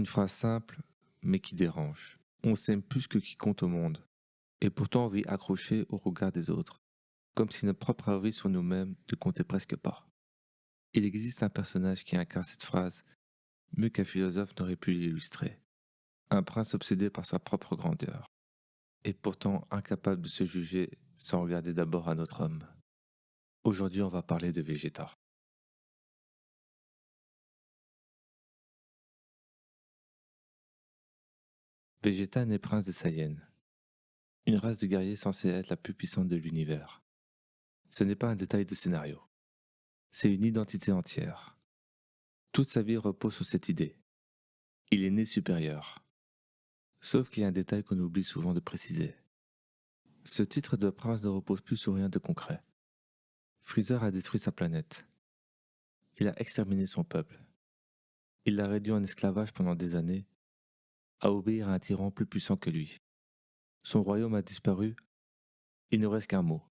Une phrase simple, mais qui dérange. On s'aime plus que qui compte au monde. Et pourtant on vit accroché au regard des autres, comme si notre propre avis sur nous-mêmes ne comptait presque pas. Il existe un personnage qui incarne cette phrase, mieux qu'un philosophe n'aurait pu l'illustrer. Un prince obsédé par sa propre grandeur, et pourtant incapable de se juger sans regarder d'abord un autre homme. Aujourd'hui on va parler de Vegeta. Vegeta naît prince des Saiyans, une race de guerriers censée être la plus puissante de l'univers. Ce n'est pas un détail de scénario, c'est une identité entière. Toute sa vie repose sur cette idée. Il est né supérieur. Sauf qu'il y a un détail qu'on oublie souvent de préciser. Ce titre de prince ne repose plus sur rien de concret. Freezer a détruit sa planète. Il a exterminé son peuple. Il l'a réduit en esclavage pendant des années, à obéir à un tyran plus puissant que lui. Son royaume a disparu, il ne reste qu'un mot.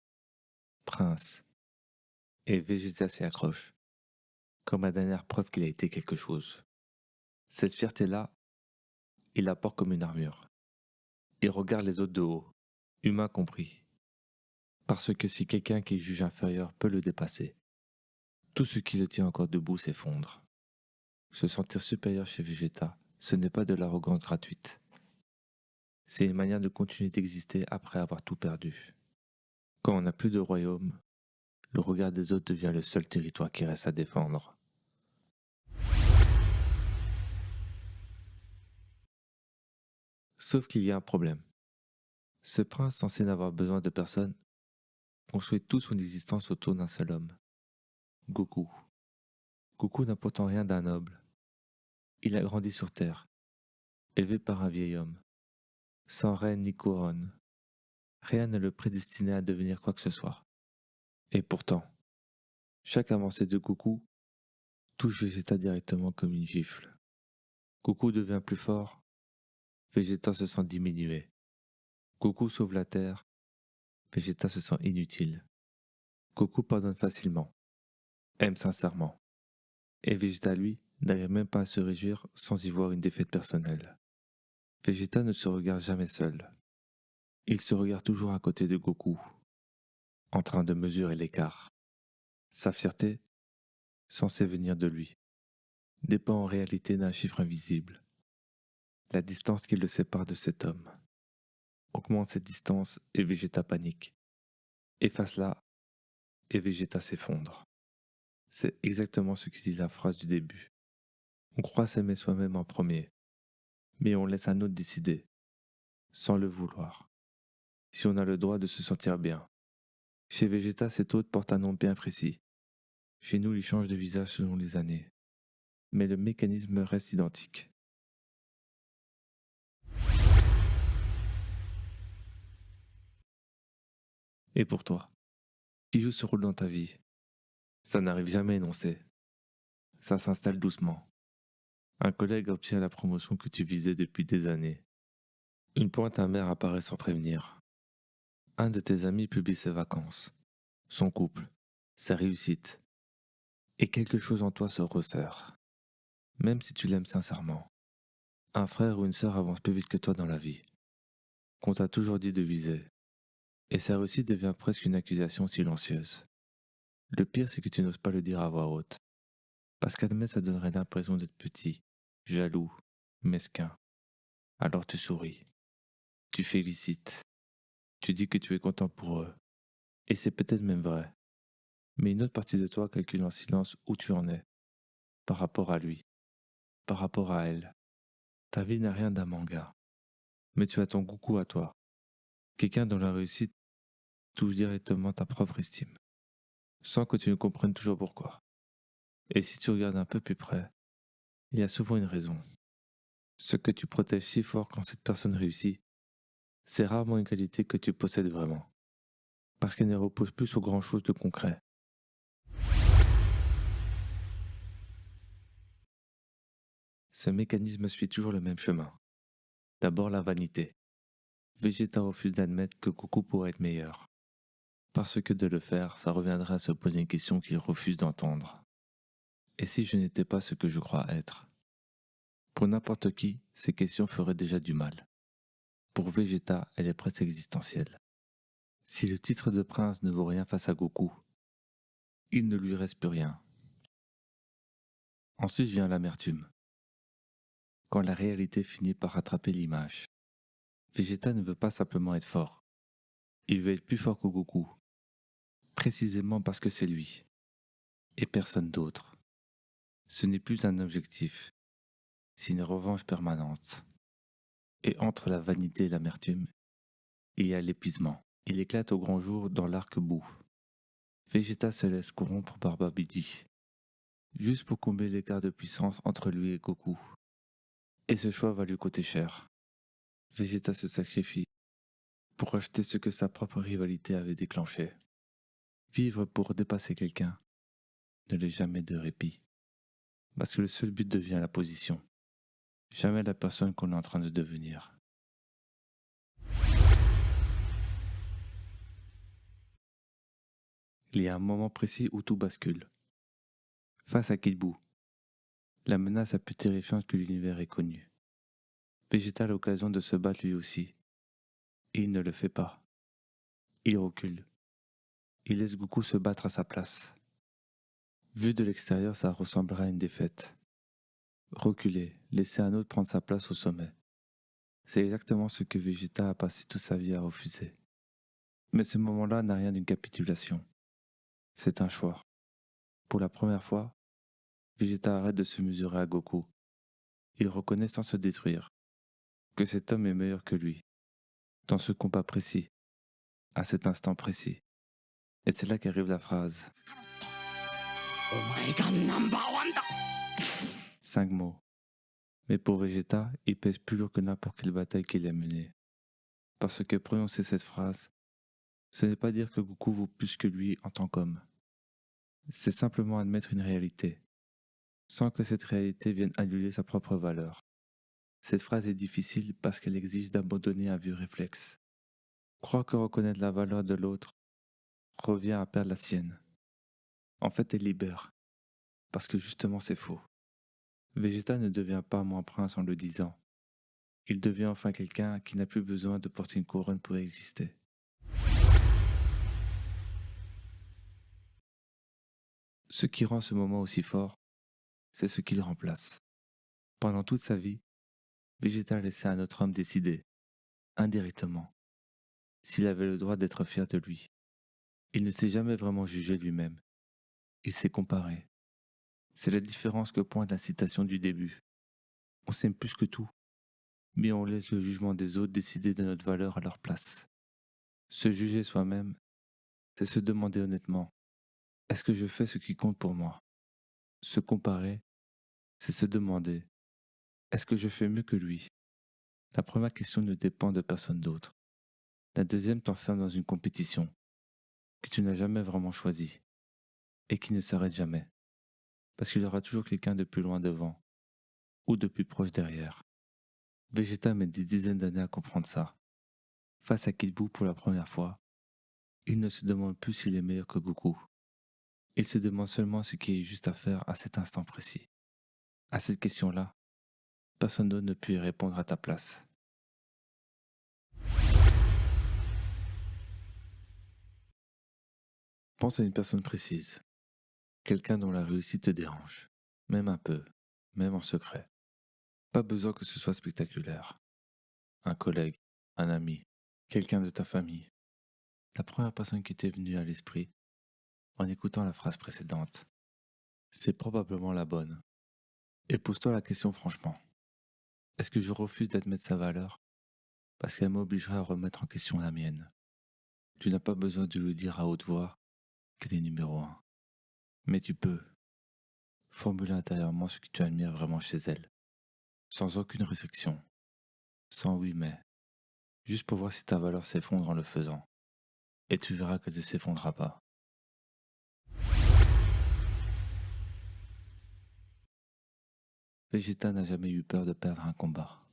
Prince. Et Vegeta s'y accroche, comme la dernière preuve qu'il a été quelque chose. Cette fierté-là, il la porte comme une armure. Il regarde les autres de haut, humains compris. Parce que si quelqu'un qu'il juge inférieur peut le dépasser, tout ce qui le tient encore debout s'effondre. Se sentir supérieur chez Vegeta, ce n'est pas de l'arrogance gratuite. C'est une manière de continuer d'exister après avoir tout perdu. Quand on n'a plus de royaume, le regard des autres devient le seul territoire qui reste à défendre. Sauf qu'il y a un problème. Ce prince censé n'avoir besoin de personne construit toute son existence autour d'un seul homme. Goku. Goku n'a pourtant rien d'un noble. Il a grandi sur Terre, élevé par un vieil homme, sans reine ni couronne. Rien ne le prédestinait à devenir quoi que ce soit. Et pourtant, chaque avancée de Goku touche Vegeta directement comme une gifle. Goku devient plus fort, Vegeta se sent diminué. Goku sauve la Terre, Vegeta se sent inutile. Goku pardonne facilement, aime sincèrement. Et Vegeta, lui, n'arrive même pas à se réjouir sans y voir une défaite personnelle. Vegeta ne se regarde jamais seul. Il se regarde toujours à côté de Goku, en train de mesurer l'écart. Sa fierté, censée venir de lui, dépend en réalité d'un chiffre invisible. La distance qui le sépare de cet homme. Augmente cette distance et Vegeta panique. Efface-la et Vegeta s'effondre. C'est exactement ce que dit la phrase du début. On croit s'aimer soi-même en premier, mais on laisse un autre décider, sans le vouloir. Si on a le droit de se sentir bien. Chez Vegeta, cet autre porte un nom bien précis. Chez nous, il change de visage selon les années. Mais le mécanisme reste identique. Et pour toi, qui joue ce rôle dans ta vie? Ça n'arrive jamais énoncé. Ça s'installe doucement. Un collègue obtient la promotion que tu visais depuis des années. Une pointe amère apparaît sans prévenir. Un de tes amis publie ses vacances, son couple, sa réussite. Et quelque chose en toi se resserre. Même si tu l'aimes sincèrement. Un frère ou une sœur avance plus vite que toi dans la vie. Qu'on t'a toujours dit de viser. Et sa réussite devient presque une accusation silencieuse. Le pire, c'est que tu n'oses pas le dire à voix haute. Parce qu'admettre, ça donnerait l'impression d'être petit, jaloux, mesquin. Alors tu souris. Tu félicites. Tu dis que tu es content pour eux. Et c'est peut-être même vrai. Mais une autre partie de toi calcule en silence où tu en es. Par rapport à lui. Par rapport à elle. Ta vie n'a rien d'un manga. Mais tu as ton Goku à toi. Quelqu'un dont la réussite touche directement ta propre estime. Sans que tu ne comprennes toujours pourquoi. Et si tu regardes un peu plus près, il y a souvent une raison. Ce que tu protèges si fort quand cette personne réussit, c'est rarement une qualité que tu possèdes vraiment. Parce qu'elle ne repose plus sur grand chose de concret. Ce mécanisme suit toujours le même chemin. D'abord la vanité. Vegeta refuse d'admettre que Goku pourrait être meilleur. Parce que de le faire, ça reviendrait à se poser une question qu'il refuse d'entendre. Et si je n'étais pas ce que je crois être? Pour n'importe qui, ces questions feraient déjà du mal. Pour Vegeta, elle est presque existentielle. Si le titre de prince ne vaut rien face à Goku, il ne lui reste plus rien. Ensuite vient l'amertume. Quand la réalité finit par rattraper l'image. Vegeta ne veut pas simplement être fort. Il veut être plus fort que Goku. Précisément parce que c'est lui. Et personne d'autre. Ce n'est plus un objectif. C'est une revanche permanente. Et entre la vanité et l'amertume, il y a l'épuisement. Il éclate au grand jour dans l'arc bout. Vegeta se laisse corrompre par Babidi, juste pour combler l'écart de puissance entre lui et Goku. Et ce choix va lui coûter cher. Vegeta se sacrifie pour acheter ce que sa propre rivalité avait déclenché. Vivre pour dépasser quelqu'un ne laisse jamais de répit. Parce que le seul but devient la position, jamais la personne qu'on est en train de devenir. Il y a un moment précis où tout bascule. Face à Kid Buu, la menace la plus terrifiante que l'univers ait connue. Vegeta a l'occasion de se battre lui aussi. Et il ne le fait pas. Il recule. Il laisse Goku se battre à sa place. Vu de l'extérieur, ça ressemblera à une défaite. Reculer, laisser un autre prendre sa place au sommet. C'est exactement ce que Vegeta a passé toute sa vie à refuser. Mais ce moment-là n'a rien d'une capitulation. C'est un choix. Pour la première fois, Vegeta arrête de se mesurer à Goku. Il reconnaît sans se détruire que cet homme est meilleur que lui, dans ce combat précis, à cet instant précis. Et c'est là qu'arrive la phrase. 5 mots. Mais pour Vegeta, il pèse plus lourd que n'importe quelle bataille qu'il a menée. Parce que prononcer cette phrase, ce n'est pas dire que Goku vaut plus que lui en tant qu'homme. C'est simplement admettre une réalité, sans que cette réalité vienne annuler sa propre valeur. Cette phrase est difficile parce qu'elle exige d'abandonner un vieux réflexe. Croire que reconnaître la valeur de l'autre revient à perdre la sienne. En fait, elle libère, parce que justement c'est faux. Vegeta ne devient pas moins prince en le disant. Il devient enfin quelqu'un qui n'a plus besoin de porter une couronne pour exister. Ce qui rend ce moment aussi fort, c'est ce qu'il remplace. Pendant toute sa vie, Vegeta a laissé un autre homme décider, indirectement, s'il avait le droit d'être fier de lui. Il ne s'est jamais vraiment jugé lui-même. Il s'est comparé. C'est la différence que pointe la citation du début. On s'aime plus que tout, mais on laisse le jugement des autres décider de notre valeur à leur place. Se juger soi-même, c'est se demander honnêtement, est-ce que je fais ce qui compte pour moi? Se comparer, c'est se demander, est-ce que je fais mieux que lui? La première question ne dépend de personne d'autre. La deuxième t'enferme dans une compétition que tu n'as jamais vraiment choisie et qui ne s'arrête jamais. Parce qu'il y aura toujours quelqu'un de plus loin devant ou de plus proche derrière. Vegeta met des dizaines d'années à comprendre ça. Face à Kid Buu pour la première fois, il ne se demande plus s'il est meilleur que Goku. Il se demande seulement ce qui est juste à faire à cet instant précis. À cette question-là, personne d'autre ne peut y répondre à ta place. Pense à une personne précise, quelqu'un dont la réussite te dérange, même un peu, même en secret. Pas besoin que ce soit spectaculaire. Un collègue, un ami, quelqu'un de ta famille. La première personne qui t'est venue à l'esprit en écoutant la phrase précédente. C'est probablement la bonne. Et pose-toi la question franchement. Est-ce que je refuse d'admettre sa valeur parce qu'elle m'obligerait à remettre en question la mienne? Tu n'as pas besoin de lui dire à haute voix qu'elle est numéro un. Mais tu peux formuler intérieurement ce que tu admires vraiment chez elle, sans aucune restriction, sans oui mais, juste pour voir si ta valeur s'effondre en le faisant. Et tu verras qu'elle ne s'effondrera pas. Vegeta n'a jamais eu peur de perdre un combat.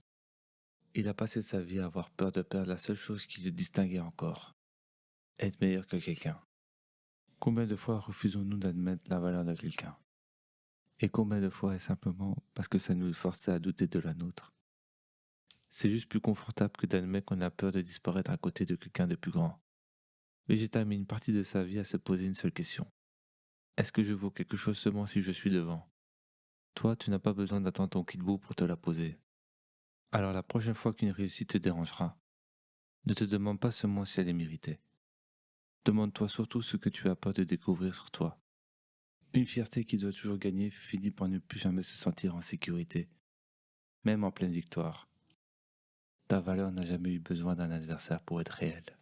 Il a passé sa vie à avoir peur de perdre la seule chose qui le distinguait encore, être meilleur que quelqu'un. Combien de fois refusons-nous d'admettre la valeur de quelqu'un? Et combien de fois est simplement parce que ça nous forçait à douter de la nôtre? C'est juste plus confortable que d'admettre qu'on a peur de disparaître à côté de quelqu'un de plus grand. Vegeta a mis une partie de sa vie à se poser une seule question. Est-ce que je vaux quelque chose seulement si je suis devant? Toi, tu n'as pas besoin d'attendre ton kid-boo pour te la poser. Alors la prochaine fois qu'une réussite te dérangera, ne te demande pas seulement si elle est méritée. Demande-toi surtout ce que tu as peur de découvrir sur toi. Une fierté qui doit toujours gagner finit par ne plus jamais se sentir en sécurité, même en pleine victoire. Ta valeur n'a jamais eu besoin d'un adversaire pour être réelle.